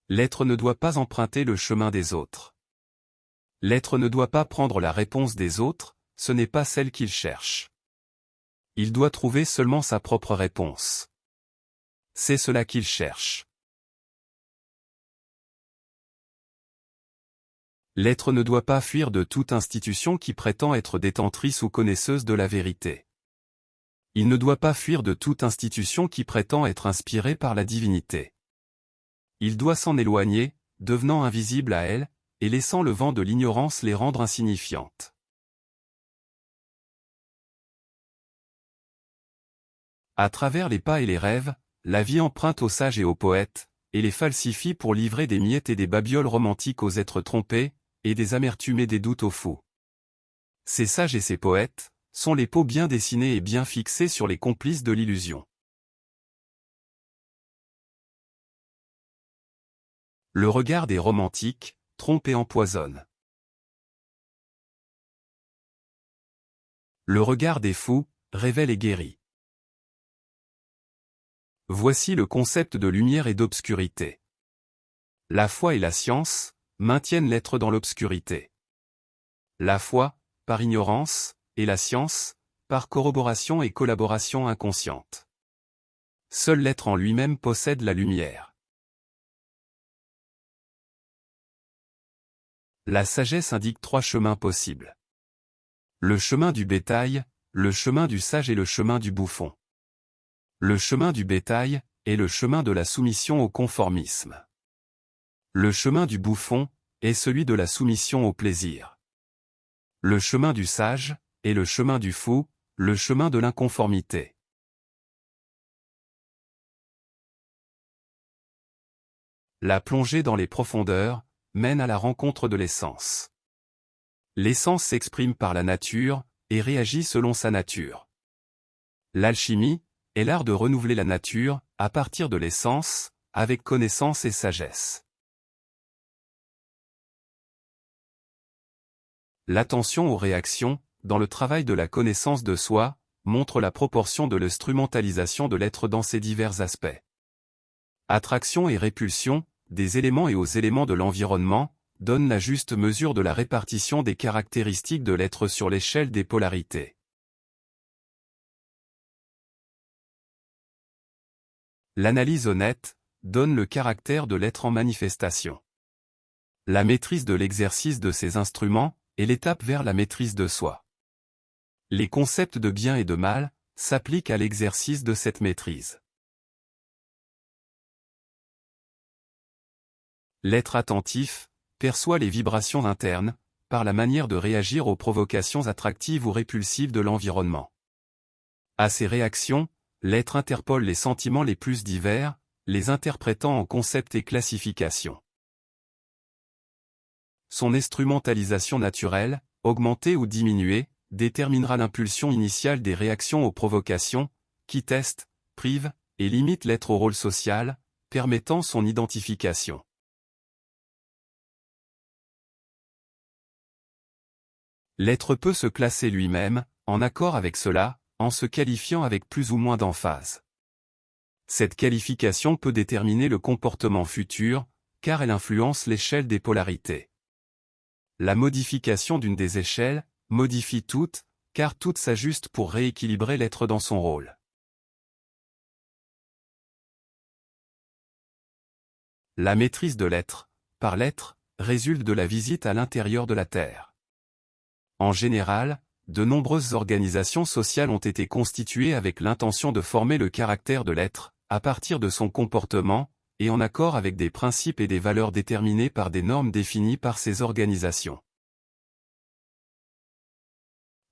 L'être ne doit pas emprunter le chemin des autres. L'être ne doit pas prendre la réponse des autres, ce n'est pas celle qu'il cherche. Il doit trouver seulement sa propre réponse. C'est cela qu'il cherche. L'être ne doit pas fuir de toute institution qui prétend être détentrice ou connaisseuse de la vérité. Il ne doit pas fuir de toute institution qui prétend être inspirée par la divinité. Il doit s'en éloigner, devenant invisible à elle, et laissant le vent de l'ignorance les rendre insignifiantes. À travers les pas et les rêves, la vie emprunte aux sages et aux poètes, et les falsifie pour livrer des miettes et des babioles romantiques aux êtres trompés, et des amertumes et des doutes aux fous. Ces sages et ces poètes sont les peaux bien dessinées et bien fixées sur les complices de l'illusion. Le regard des romantiques trompe et empoisonne. Le regard des fous révèle et guérit. Voici le concept de lumière et d'obscurité. La foi et la science maintiennent l'être dans l'obscurité. La foi, par ignorance, et la science, par corroboration et collaboration inconsciente. Seul l'être en lui-même possède la lumière. La sagesse indique 3 chemins possibles. Le chemin du bétail, le chemin du sage et le chemin du bouffon. Le chemin du bétail est le chemin de la soumission au conformisme. Le chemin du bouffon est celui de la soumission au plaisir. Le chemin du sage est le chemin du fou, le chemin de l'inconformité. La plongée dans les profondeurs mène à la rencontre de l'essence. L'essence s'exprime par la nature et réagit selon sa nature. L'alchimie est l'art de renouveler la nature à partir de l'essence, avec connaissance et sagesse. L'attention aux réactions, dans le travail de la connaissance de soi, montre la proportion de l'instrumentalisation de l'être dans ses divers aspects. Attraction et répulsion, des éléments et aux éléments de l'environnement, donnent la juste mesure de la répartition des caractéristiques de l'être sur l'échelle des polarités. L'analyse honnête donne le caractère de l'être en manifestation. La maîtrise de l'exercice de ces instruments est l'étape vers la maîtrise de soi. Les concepts de bien et de mal s'appliquent à l'exercice de cette maîtrise. L'être attentif perçoit les vibrations internes, par la manière de réagir aux provocations attractives ou répulsives de l'environnement. À ces réactions, l'être interpole les sentiments les plus divers, les interprétant en concepts et classifications. Son instrumentalisation naturelle, augmentée ou diminuée, déterminera l'impulsion initiale des réactions aux provocations, qui testent, privent, et limitent l'être au rôle social, permettant son identification. L'être peut se classer lui-même, en accord avec cela, en se qualifiant avec plus ou moins d'emphase. Cette qualification peut déterminer le comportement futur, car elle influence l'échelle des polarités. La modification d'une des échelles modifie toutes, car toutes s'ajustent pour rééquilibrer l'être dans son rôle. La maîtrise de l'être, par l'être, résulte de la visite à l'intérieur de la Terre. En général, de nombreuses organisations sociales ont été constituées avec l'intention de former le caractère de l'être, à partir de son comportement, et en accord avec des principes et des valeurs déterminés par des normes définies par ces organisations.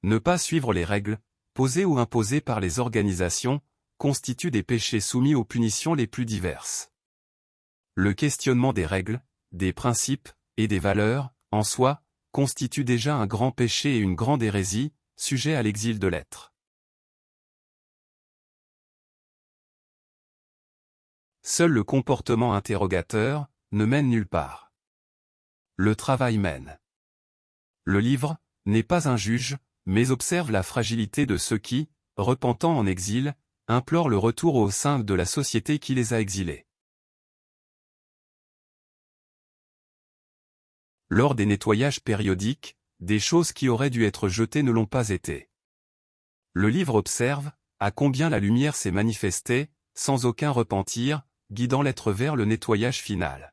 Ne pas suivre les règles, posées ou imposées par les organisations, constitue des péchés soumis aux punitions les plus diverses. Le questionnement des règles, des principes, et des valeurs, en soi, constitue déjà un grand péché et une grande hérésie, sujet à l'exil de l'être. Seul le comportement interrogateur ne mène nulle part. Le travail mène. Le livre n'est pas un juge, mais observe la fragilité de ceux qui, repentant en exil, implorent le retour au sein de la société qui les a exilés. Lors des nettoyages périodiques, des choses qui auraient dû être jetées ne l'ont pas été. Le livre observe à combien la lumière s'est manifestée, sans aucun repentir, guidant l'être vers le nettoyage final.